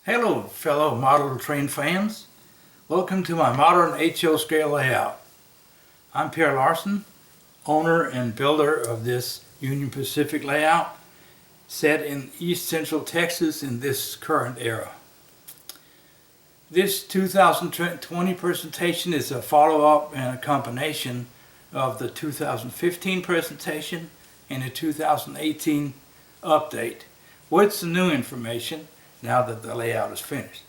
Hello fellow model train fans, welcome to my modern HO scale layout. I'm Per Laursen, owner and builder of this Union Pacific layout set in East Central Texas in this current era. This 2020 presentation is a follow-up and a combination of the 2015 presentation and the 2018 update with some new information now that the layout is finished.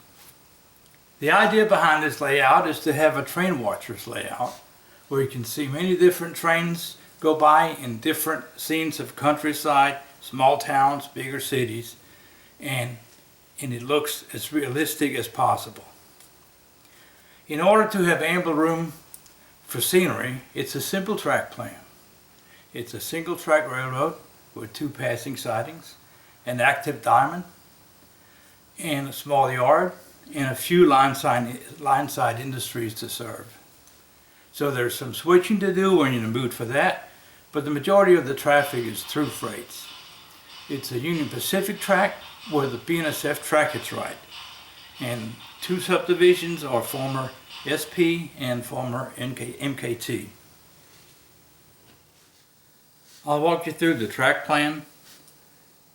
The idea behind this layout is to have a train watcher's layout where you can see many different trains go by in different scenes of countryside, small towns, bigger cities, and it looks as realistic as possible. In order to have ample room for scenery, it's a simple track plan. It's a single track railroad with 2 passing sidings, an active diamond, and a small yard, and a few line-side industries to serve. So there's some switching to do when you're in the mood for that, but the majority of the traffic is through freights. It's a Union Pacific track where the BNSF track is right, and 2 subdivisions are former SP and former MKT. I'll walk you through the track plan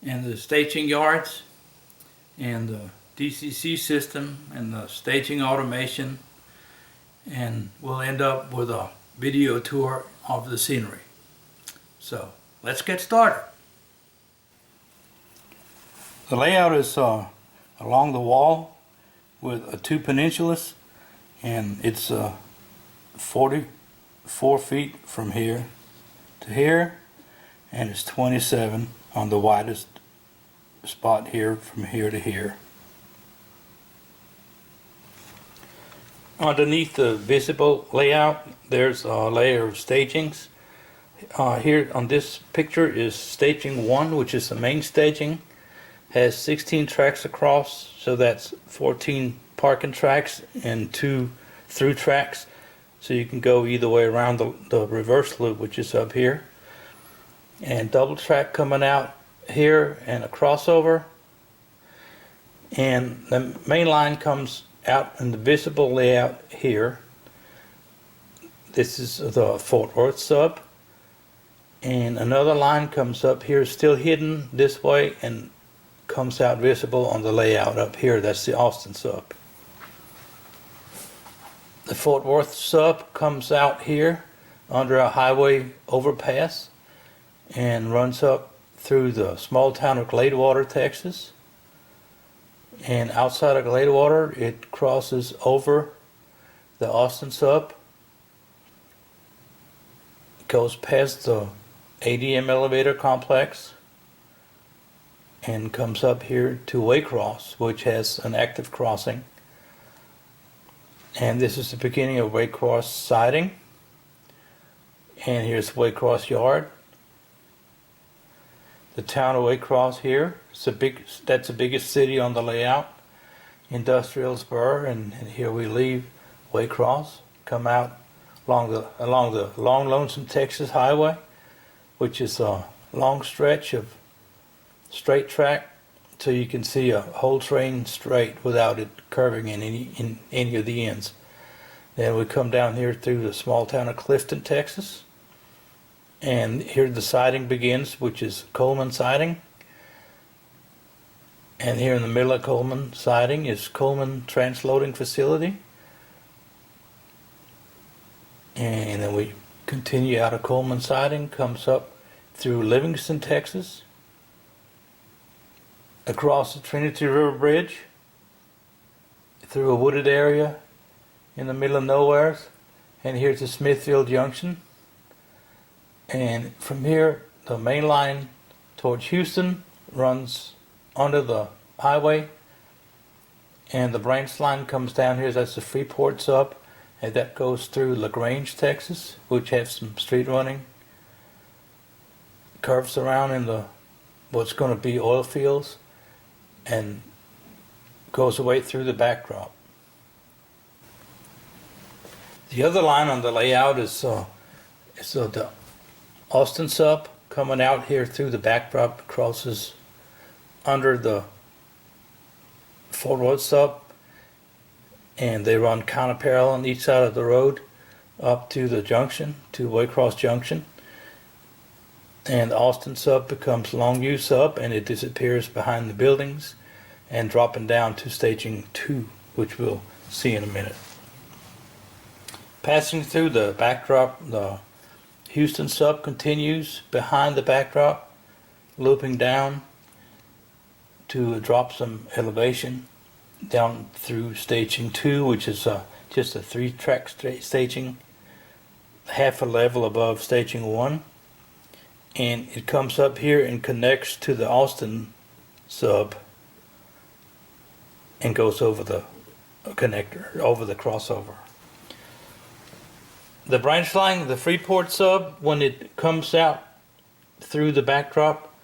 and the staging yards and the DCC system and the staging automation, and we'll end up with a video tour of the scenery. So let's get started. The layout is along the wall with 2 peninsulas, and it's 44 feet from here to here, and it's 27 on the widest spot here from here to here. Underneath the visible layout there's a layer of stagings. Here on this picture is staging 1, which is the main staging. Has 16 tracks across, so that's 14 parking tracks and 2 through tracks, so you can go either way around the reverse loop, which is up here, and double track coming out here and a crossover, and the main line comes out in the visible layout here. This is the Fort Worth sub, and another line comes up here, still hidden this way, and comes out visible on the layout up here. That's the Austin sub. The Fort Worth sub comes out here under a highway overpass and runs up through the small town of Gladewater, Texas, and outside of Gladewater it crosses over the Austin sub, goes past the ADM elevator complex, and comes up here to Waycross, which has an active crossing. And this is the beginning of Waycross siding, and here's Waycross Yard. The town of Waycross here, that's the biggest city on the layout, industrial spur, and here we leave Waycross, come out along the long Lonesome Texas Highway, which is a long stretch of straight track, so you can see a whole train straight without it curving in any of the ends. Then we come down here through the small town of Clifton, Texas. And here the siding begins, which is Coleman siding. And here in the middle of Coleman siding is Coleman Transloading Facility. And then we continue out of Coleman siding, comes up through Livingston, Texas, across the Trinity River Bridge, through a wooded area in the middle of nowhere, and here's the Smithfield Junction. And from here, the main line towards Houston runs under the highway, and the branch line comes down here. That's the Freeport sub, and that goes through Lagrange, Texas, which has some street running, curves around in the what's going to be oil fields, and goes away through the backdrop. The other line on the layout is the Austin sub, coming out here through the backdrop, crosses under the 4-road sub, and they run counter-parallel on each side of the road up to the junction, to Waycross Junction. And the Austin sub becomes Longview sub, and it disappears behind the buildings and dropping down to staging 2, which we'll see in a minute. Passing through the backdrop, the Houston sub continues behind the backdrop, looping down to drop some elevation down through staging 2, which is just a 3-track staging, half a level above staging 1. And it comes up here and connects to the Austin sub and goes over the connector, over the crossover. The branch line of the Freeport sub, when it comes out through the backdrop,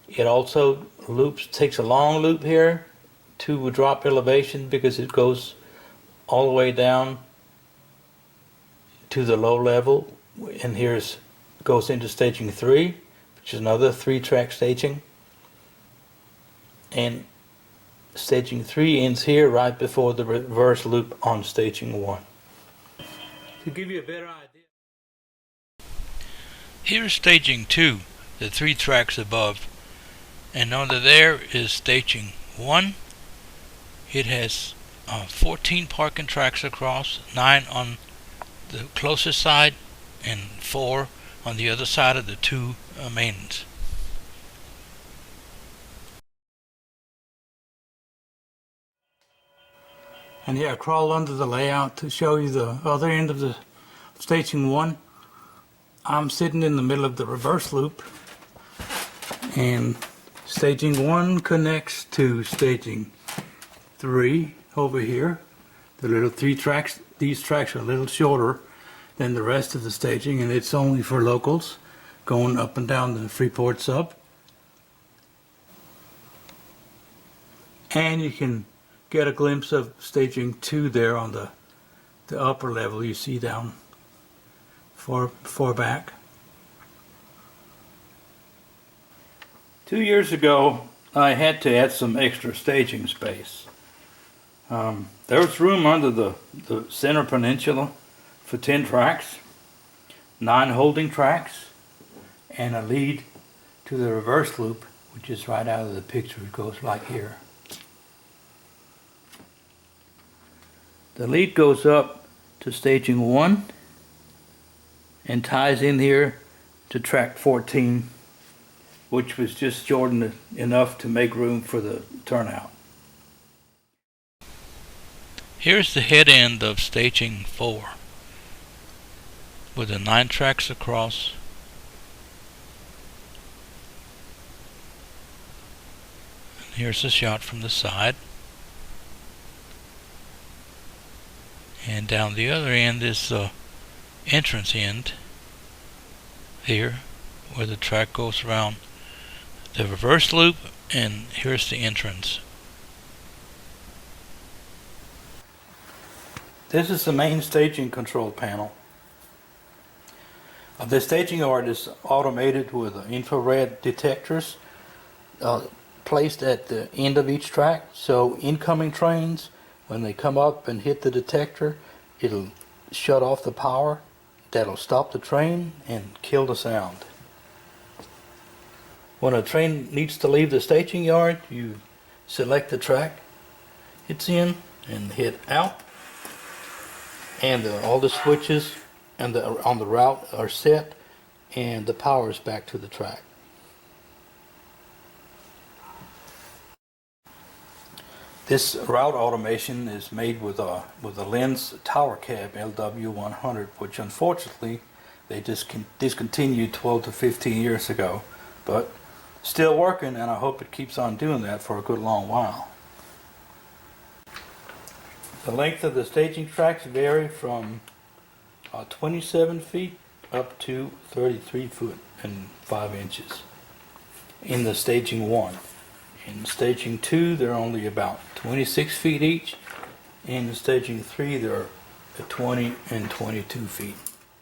it also loops, takes a long loop here to drop elevation, because it goes all the way down to the low level, and here's goes into staging 3, which is another 3-track staging, and staging 3 ends here right before the reverse loop on staging 1. To give you a better idea, here's staging 2, the 3 tracks above, and under there is staging 1. It has 14 parking tracks across, 9 on the closest side and 4 on the other side of the 2 mains. And here I crawl under the layout to show you the other end of the staging 1. I'm sitting in the middle of the reverse loop, and staging 1 connects to staging 3 over here. The little 3 tracks, these tracks are a little shorter than the rest of the staging, and it's only for locals going up and down the Freeport sub. And you can get a glimpse of staging 2 there on the upper level you see down far back. 2 years ago, I had to add some extra staging space. There was room under the center peninsula for 10 tracks, 9 holding tracks, and a lead to the reverse loop, which is right out of the picture. It goes like here. The lead goes up to staging 1 and ties in here to track 14, which was just short enough to make room for the turnout. Here's the head end of staging 4 with the 9 tracks across. And here's a shot from the side. And down the other end is the entrance end here, where the track goes around the reverse loop, and here's the entrance. This is the main staging control panel. The staging yard is automated with infrared detectors placed at the end of each track, so incoming trains, when they come up and hit the detector, it'll shut off the power. That'll stop the train and kill the sound. When a train needs to leave the staging yard, you select the track it's in and hit out, and all the switches and on the route are set, and the power is back to the track. This route automation is made with a Lens tower cab LW100, which unfortunately they discontinued 12 to 15 years ago, but still working, and I hope it keeps on doing that for a good long while. The length of the staging tracks vary from 27 feet up to 33 foot and 5 inches in the staging 1. In staging 2, they're only about 26 feet each. In staging 3, they're at 20 and 22 feet.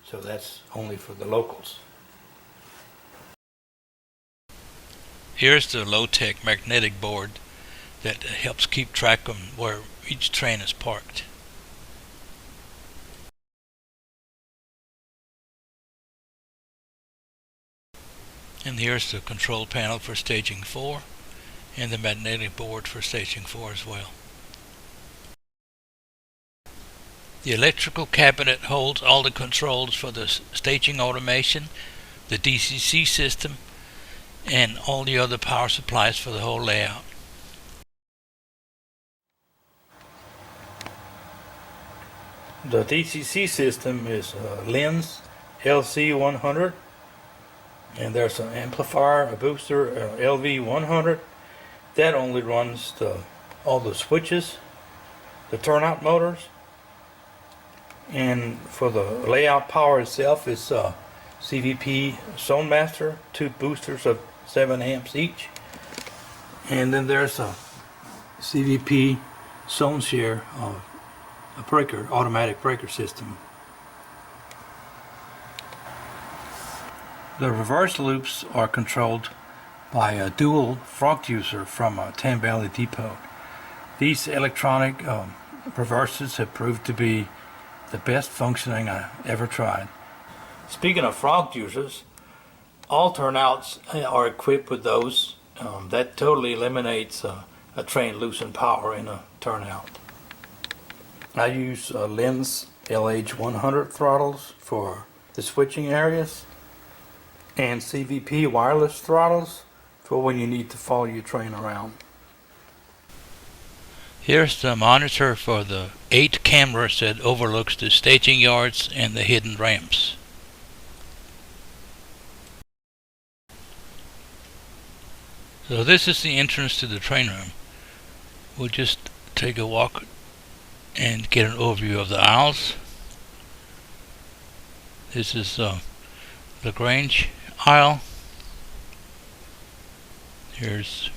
So that's only for the locals. Here's the low-tech magnetic board that helps keep track of where each train is parked. And here's the control panel for staging 4 and the magnetic board for staging 4 as well. The electrical cabinet holds all the controls for the staging automation, the DCC system, and all the other power supplies for the whole layout. The DCC system is a lens LC100, and there's an amplifier, a booster, LV100. That only runs all the switches, the turnout motors. And for the layout power itself, it's a CVP Zonemaster, 2 boosters of 7 amps each. And then there's a CVP Zoneshare, a breaker, automatic breaker system. The reverse loops are controlled by a dual frog user from a Tam Valley Depot. These electronic reversers have proved to be the best functioning I ever tried. Speaking of frog users, all turnouts are equipped with those. That totally eliminates a train losing power in a turnout. I use Lens LH100 throttles for the switching areas, and CVP wireless throttles for when you need to follow your train around. Here's the monitor for the 8 cameras that overlooks the staging yards and the hidden ramps. So this is the entrance to the train room. We'll just take a walk and get an overview of the aisles. This is Lagrange aisle. Here's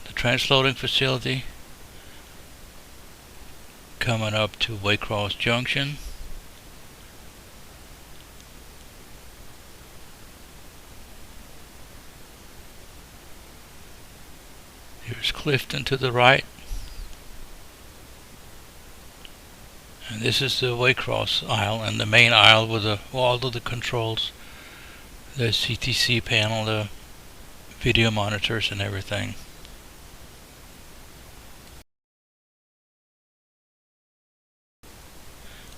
the transloading facility. Coming up to Waycross Junction. Here's Clifton to the right. And this is the Waycross aisle, and the main aisle with all of the controls, the CTC panel, the video monitors and everything.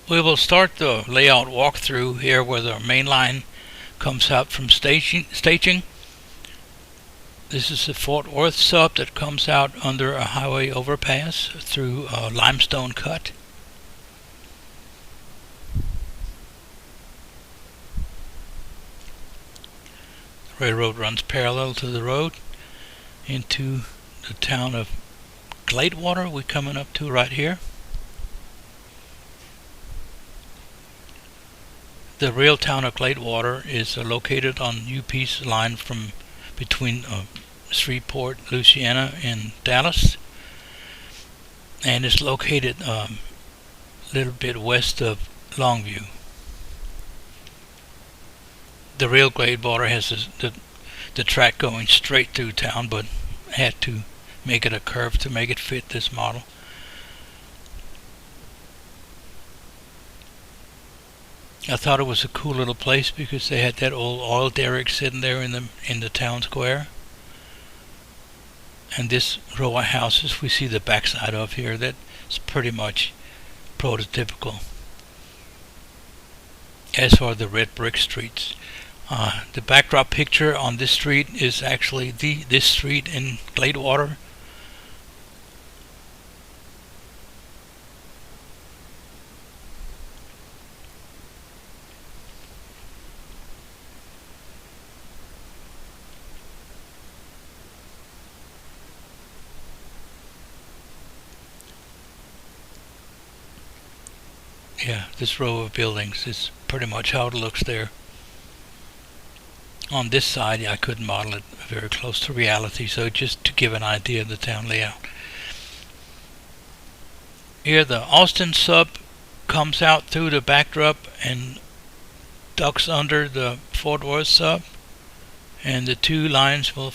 We will start the layout walkthrough here where the main line comes out from staging. This is the Fort Worth sub that comes out under a highway overpass through a limestone cut. The railroad runs parallel to the road into the town of Gladewater. We're coming up to right here. The real town of Gladewater is located on UP's line from between Shreveport, Louisiana, and Dallas, and it's located a little bit west of Longview. The real Gladewater has the track going straight through town, but had to make it a curve to make it fit this model. I thought it was a cool little place because they had that old oil derrick sitting there in the town square. And this row of houses we see the backside of here, that's pretty much prototypical. As for the red brick streets, the backdrop picture on this street is actually this street in Gladewater. Yeah, this row of buildings is pretty much how it looks there. On this side, I couldn't model it very close to reality, so just to give an idea of the town layout. Here the Austin sub comes out through the backdrop and ducks under the Fort Worth sub, and the two lines will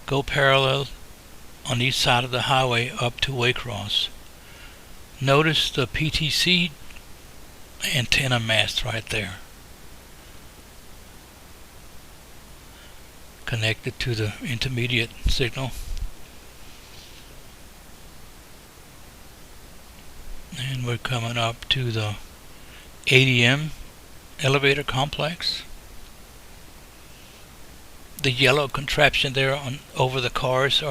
go parallel on each side of the highway up to Waycross. Notice the PTC antenna mast right there, connected to the intermediate signal. And we're coming up to the ADM elevator complex. The yellow contraption there over the cars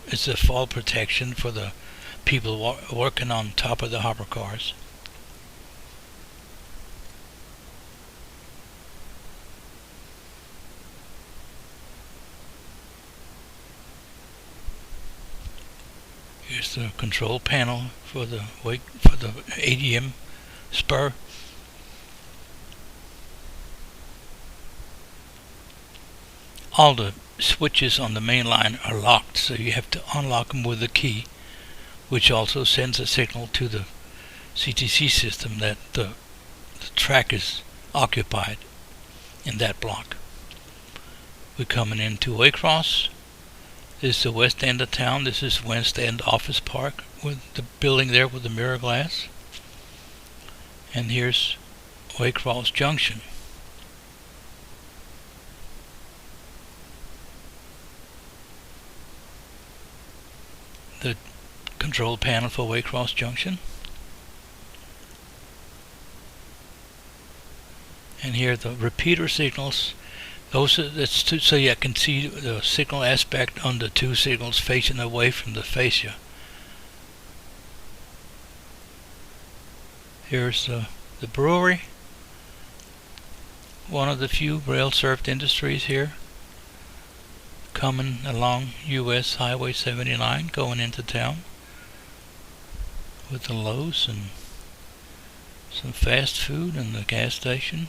is the fall protection for the people working on top of the hopper cars. Here's the control panel for the ADM spur. All the switches on the main line are locked, so you have to unlock them with a key, which also sends a signal to the CTC system that the track is occupied in that block. We're coming into Waycross. This is the west end of town. This is West End Office Park with the building there with the mirror glass. And here's Waycross Junction. The control panel for Waycross Junction. And here are the repeater signals. That's so you can see the signal aspect on the two signals facing away from the fascia. Here's the brewery, one of the few rail-served industries here, coming along US Highway 79 going into town with the Lowe's and some fast food and the gas station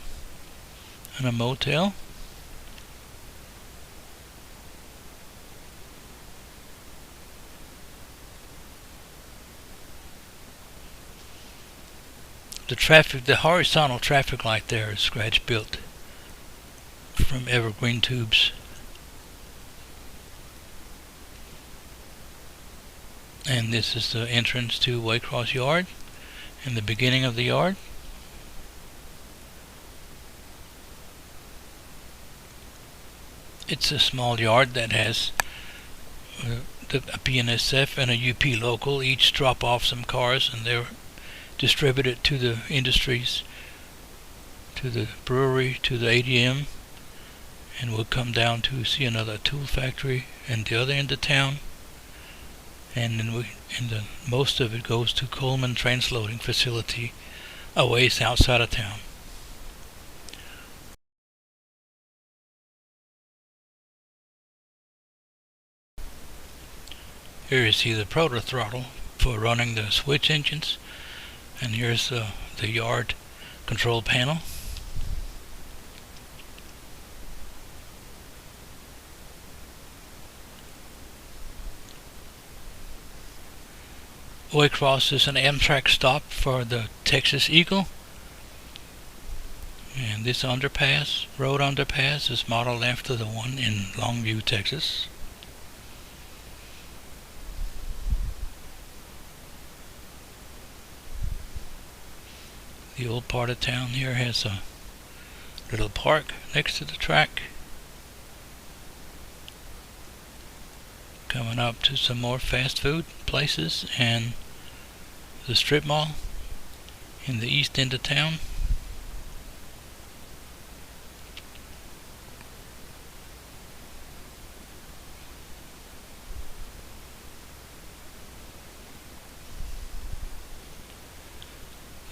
and a motel. The horizontal traffic light there is scratch built from evergreen tubes. And this is the entrance to Waycross Yard and the beginning of the yard. It's a small yard that has a BNSF and a UP local. Each drop off some cars and they're distributed to the industries, to the brewery, to the ADM, and we'll come down to see another tool factory and the other end of town, and then most of it goes to Coleman Transloading Facility a ways outside of town. Here you see the proto throttle for running the switch engines. And here's the yard control panel. Waycross is an Amtrak stop for the Texas Eagle. And this road underpass, is modeled after the one in Longview, Texas. The old part of town here has a little park next to the track. Coming up to some more fast food places and the strip mall in the east end of town.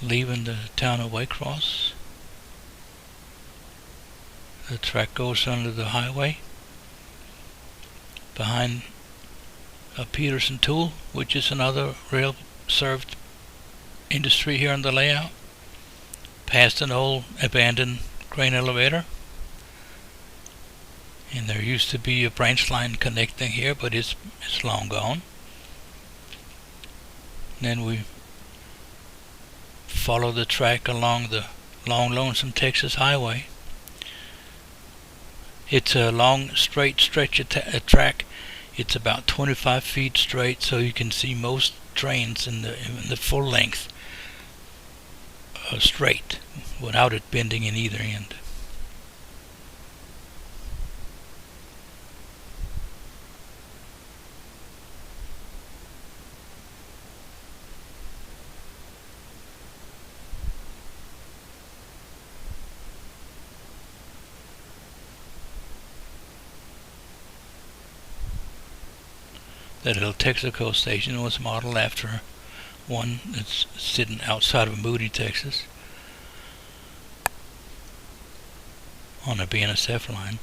Leaving the town of Waycross, the track goes under the highway behind a Peterson tool, which is another rail served industry here on the layout, past an old abandoned grain elevator, and there used to be a branch line connecting here, but it's long gone. And then we follow the track along the long lonesome Texas highway. It's a long straight stretch of track. It's about 25 feet straight, so you can see most trains in the full length straight without it bending in either end. That little Texaco station was modeled after one that's sitting outside of Moody, Texas, on a BNSF line.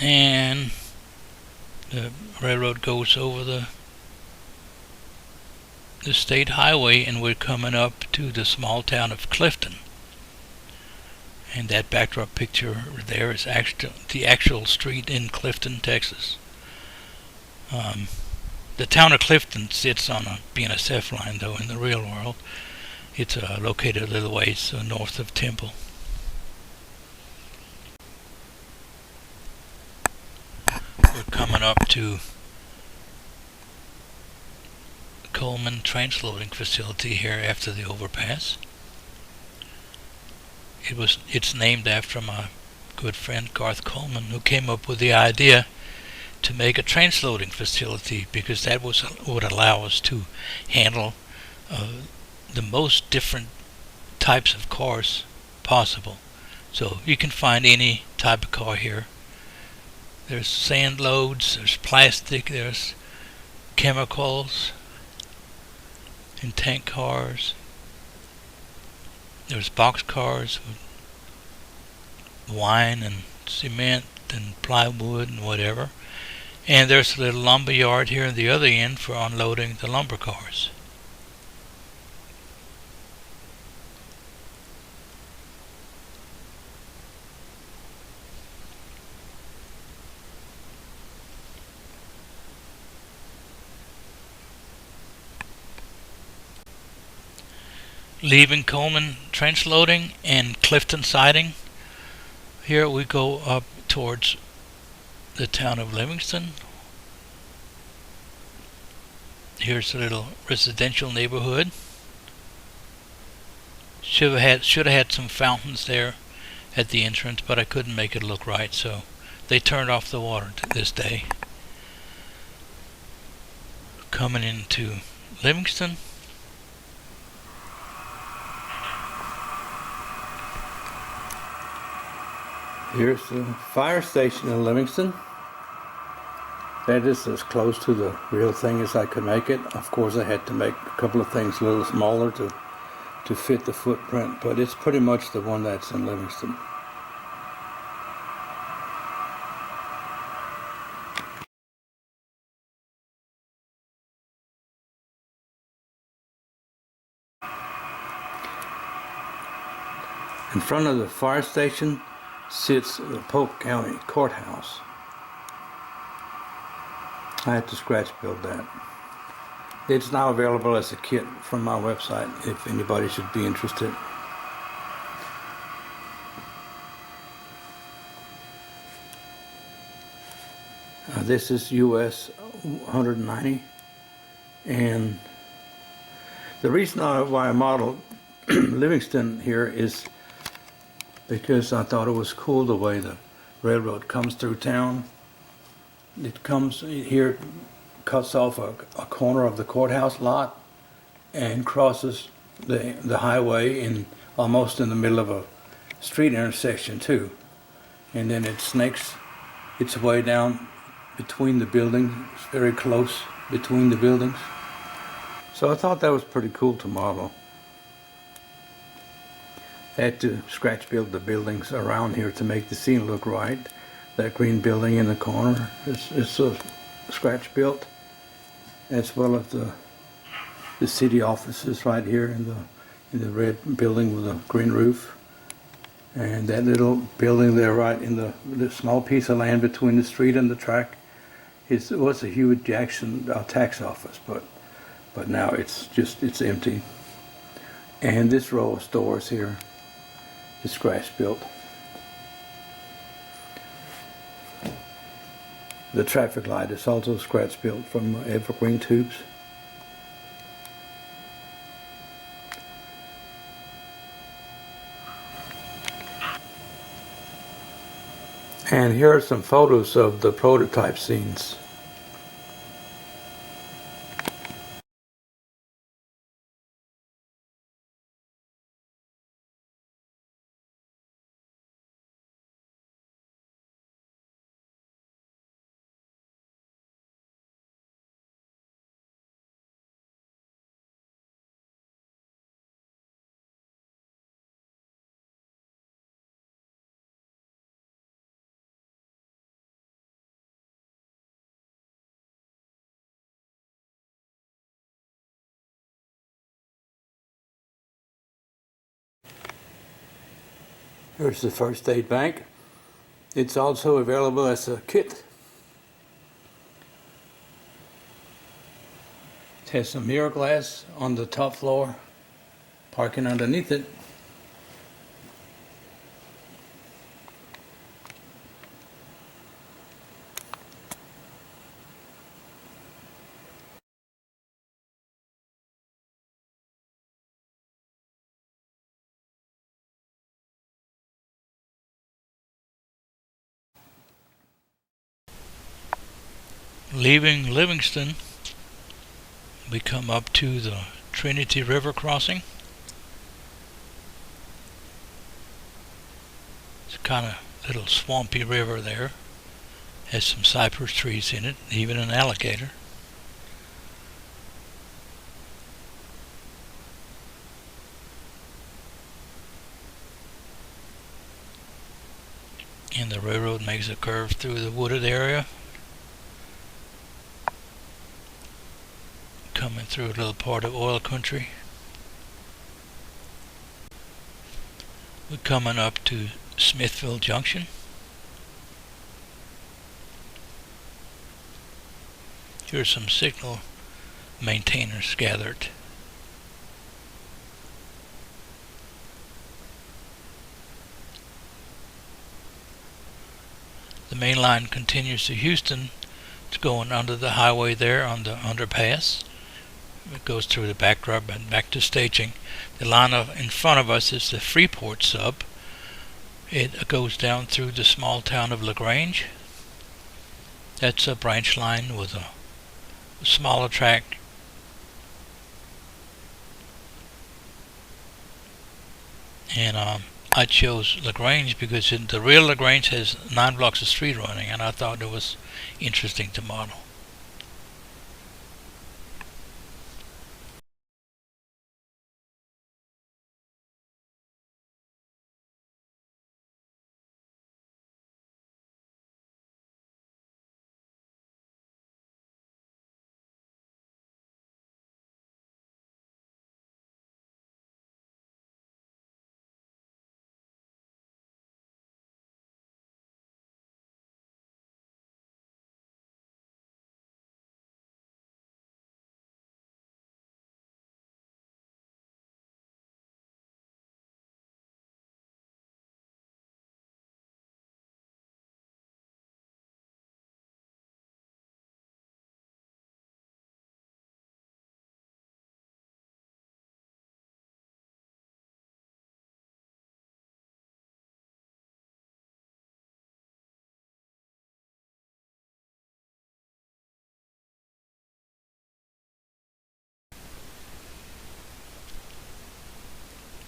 And the railroad goes over the state highway, and we're coming up to the small town of Clifton. And that backdrop picture there is the actual street in Clifton, Texas. The town of Clifton sits on a BNSF line, though in the real world. It's located a little ways north of Temple. We're coming up to Coleman Transloading Facility here after the overpass. It's named after my good friend Garth Coleman, who came up with the idea to make a transloading facility, because that would allow us to handle the most different types of cars possible. So you can find any type of car here. There's sand loads, there's plastic, there's chemicals and tank cars. There's box cars with wine and cement and plywood and whatever. And there's a little lumber yard here at the other end for unloading the lumber cars. Leaving Coleman Transloading and Clifton Siding, here we go up towards the town of Livingston. Here's a little residential neighborhood. Should have had some fountains there at the entrance, but I couldn't make it look right, so they turned off the water this day. Coming into Livingston. Here's the fire station in Livingston. That is as close to the real thing as I could make it. Of course, I had to make a couple of things a little smaller to fit the footprint, but it's pretty much the one that's in Livingston. In front of the fire station sits the Polk County Courthouse. I had to scratch build that. It's now available as a kit from my website if anybody should be interested. This is US 190, and the reason why I modeled Livingston here is because I thought it was cool the way the railroad comes through town. It comes here, cuts off a corner of the courthouse lot and crosses the highway almost in the middle of a street intersection too. And then it snakes its way down between the buildings. It's very close between the buildings. So I thought that was pretty cool to model. I had to scratch build the buildings around here to make the scene look right. That green building in the corner is scratch built, as well as the city offices right here in the red building with a green roof, and that little building there right in the small piece of land between the street and the track was a Hewitt Jackson tax office, but now it's empty. And this row of stores here is scratch built. The traffic light is also scratch built from evergreen tubes. And here are some photos of the prototype scenes. Here's the first aid bank. It's also available as a kit. It has some mirror glass on the top floor, parking underneath it. Leaving Livingston, we come up to the Trinity River crossing. It's kind of little swampy river there. Has some cypress trees in it, even an alligator. And the railroad makes a curve through the wooded area, coming through a little part of oil country. We're coming up to Smithville Junction. Here's some signal maintainers gathered. The main line continues to Houston. It's going under the highway there on the underpass. It goes through the backdrop and back to staging. The line in front of us is the Freeport sub. It goes down through the small town of Lagrange. That's a branch line with a smaller track. And I chose Lagrange because the real Lagrange has 9 blocks of street running, and I thought it was interesting to model.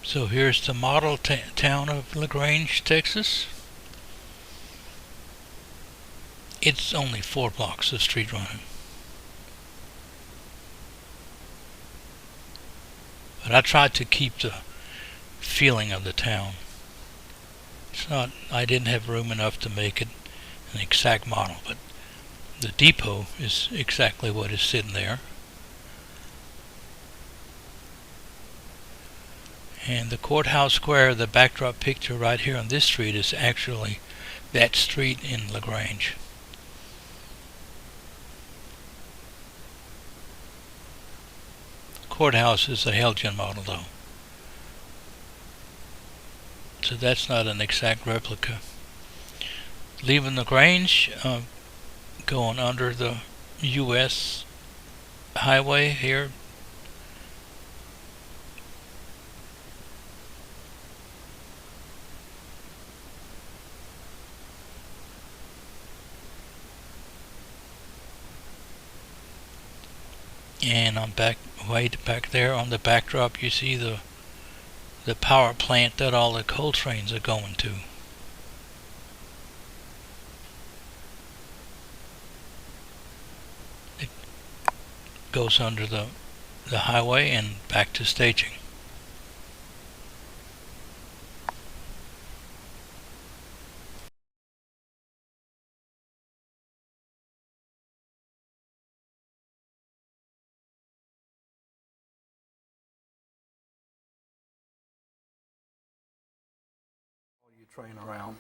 So here's the model town of Lagrange, Texas. It's only 4 blocks of street running. But I tried to keep the feeling of the town. I didn't have room enough to make it an exact model, but the depot is exactly what is sitting there. And the courthouse square, the backdrop picture right here on this street, is actually that street in Lagrange. Courthouse is a Helgen model though. so that's not an exact replica. Leaving Lagrange, going under the U.S. highway here. And I'm way back there on the backdrop, you see the power plant that all the coal trains are going to. It goes under the highway and back to staging. You train around.